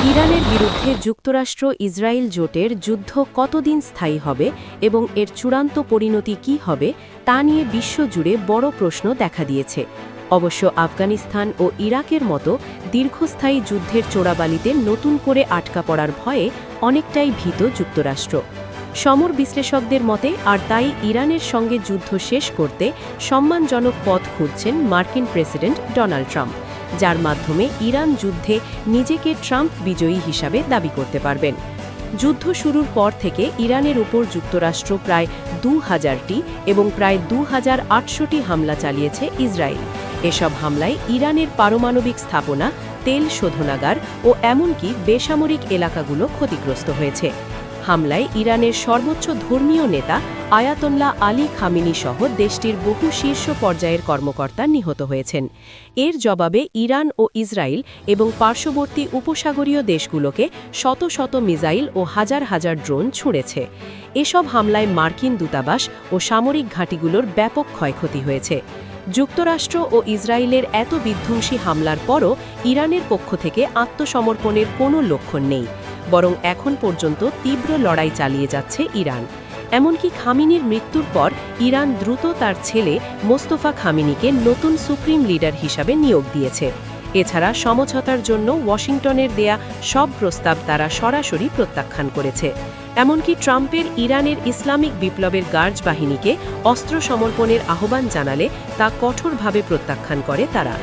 ইরানের বিরুদ্ধে যুক্তরাষ্ট্র ইসরায়েল জোটের যুদ্ধ কতদিন স্থায়ী হবে এবং এর চূড়ান্ত পরিণতি কী হবে তা নিয়ে বিশ্বজুড়ে বড় প্রশ্ন দেখা দিয়েছে। অবশ্য আফগানিস্তান ও ইরাকের মতো দীর্ঘস্থায়ী যুদ্ধের চোরাবালিতে নতুন করে আটকা পড়ার ভয়ে অনেকটাই ভীত যুক্তরাষ্ট্র। সমর বিশ্লেষকদের মতে আর তাই ইরানের সঙ্গে যুদ্ধ শেষ করতে সম্মানজনক পথ খুঁজছেন মার্কিন প্রেসিডেন্ট ডোনাল্ড ট্রাম্প, যার মাধ্যমে ইরান যুদ্ধে নিজেকে ট্রাম্প বিজয়ী হিসাবে দাবি করতে পারবেন। যুদ্ধ শুরুর পর থেকে ইরানের উপর যুক্তরাষ্ট্র প্রায় ২,০০০টি এবং প্রায় ২,৮০০টি হামলা চালিয়েছে ইসরায়েল। এসব হামলায় ইরানের পারমাণবিক স্থাপনা, তেল শোধনাগার ও এমনকি বেসামরিক এলাকাগুলো ক্ষতিগ্রস্ত হয়েছে। হামলায় ইরানের সর্বোচ্চ ধর্মীয় নেতা আয়াতোল্লাহ আলী খামেনি সহ দেশটির বহু শীর্ষ পর্যায়ের কর্মকর্তা নিহত হয়েছেন। এর জবাবে ইরান ও ইসরায়েল এবং পার্শ্ববর্তী উপসাগরীয় দেশগুলোকে শত শত মিসাইল ও হাজার হাজার ড্রোন ছুঁড়েছে। এসব হামলায় মার্কিন দূতাবাস ও সামরিক ঘাঁটিগুলোর ব্যাপক ক্ষয়ক্ষতি হয়েছে। যুক্তরাষ্ট্র ও ইসরায়েলের এত বিধ্বংসী হামলার পরও ইরানের পক্ষ থেকে আত্মসমর্পণের কোনো লক্ষণ নেই, বরং এখন পর্যন্ত তীব্র লড়াই চালিয়ে যাচ্ছে ইরান। এমনকি খামেনির মৃত্যুর পর ইরান দ্রুত তার ছেলে মোস্তফা খামেনিকে নতুন সুপ্রিম লিডার হিসাবে নিয়োগ দিয়েছে। এছাড়া সমঝোতার জন্য ওয়াশিংটনের দেয়া সব প্রস্তাব তারা সরাসরি প্রত্যাখ্যান করেছে। এমনকি ট্রাম্পের ইরানের ইসলামিক বিপ্লবের গার্ড বাহিনীকে অস্ত্র সমর্পণের আহ্বান জানালে তা কঠোরভাবে প্রত্যাখ্যান করে তারা।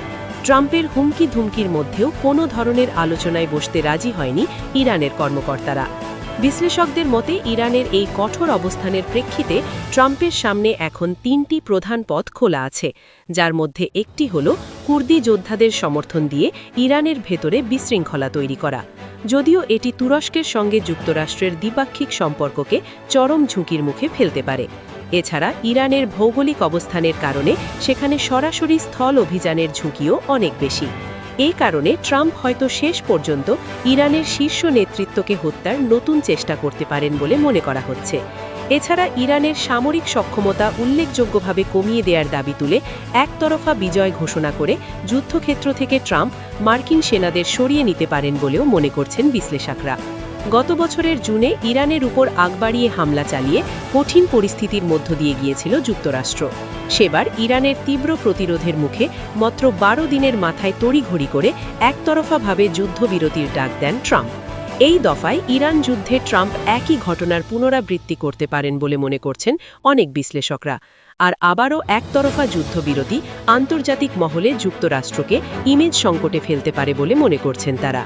ট্রাম্পের হুমকি ধুমকির মধ্যেও কোনো ধরনের আলোচনায় বসতে রাজি হয়নি ইরানের কর্মকর্তারা। বিশ্লেষকদের মতে ইরানের এই কঠোর অবস্থানের প্রেক্ষিতে ট্রাম্পের সামনে এখন ৩টি প্রধান পথ খোলা আছে, যার মধ্যে একটি হল কুর্দি যোদ্ধাদের সমর্থন দিয়ে ইরানের ভেতরে বিশৃঙ্খলা তৈরি করা। যদিও এটি তুরস্কের সঙ্গে যুক্তরাষ্ট্রের দ্বিপাক্ষিক সম্পর্ককে চরম ঝুঁকির মুখে ফেলতে পারে। এছাড়া ইরানের ভৌগোলিক অবস্থানের কারণে সেখানে সরাসরি স্থল অভিযানের ঝুঁকিও অনেক বেশি। এই কারণে ট্রাম্প হয়তো শেষ পর্যন্ত ইরানের শীর্ষ নেতৃত্বকে হত্যার নতুন চেষ্টা করতে পারেন বলে মনে করা হচ্ছে। এছাড়া ইরানের সামরিক সক্ষমতা উল্লেখযোগ্যভাবে কমিয়ে দেওয়ার দাবি তুলে একতরফা বিজয় ঘোষণা করে যুদ্ধক্ষেত্র থেকে ট্রাম্প মার্কিন সেনাদের সরিয়ে নিতে পারেন বলেও মনে করছেন বিশ্লেষকরা। গত বছরের জুনে ইরানের উপর আগ বাড়িয়ে হামলা চালিয়ে কঠিন পরিস্থিতির মধ্য দিয়ে গিয়েছিল যুক্তরাষ্ট্র। সেবার ইরানের তীব্র প্রতিরোধের মুখে মাত্র ১২ দিনের মাথায় তড়িঘড়ি করে একতরফাভাবে যুদ্ধবিরতির ডাক দেন ট্রাম্প। এই দফায় ইরান যুদ্ধে ট্রাম্প একই ঘটনার পুনরাবৃত্তি করতে পারেন বলে মনে করছেন অনেক বিশ্লেষকরা। আর আবারও একতরফা যুদ্ধবিরতি আন্তর্জাতিক মহলে যুক্তরাষ্ট্রকে ইমেজ সংকটে ফেলতে পারে বলে মনে করছেন তারা।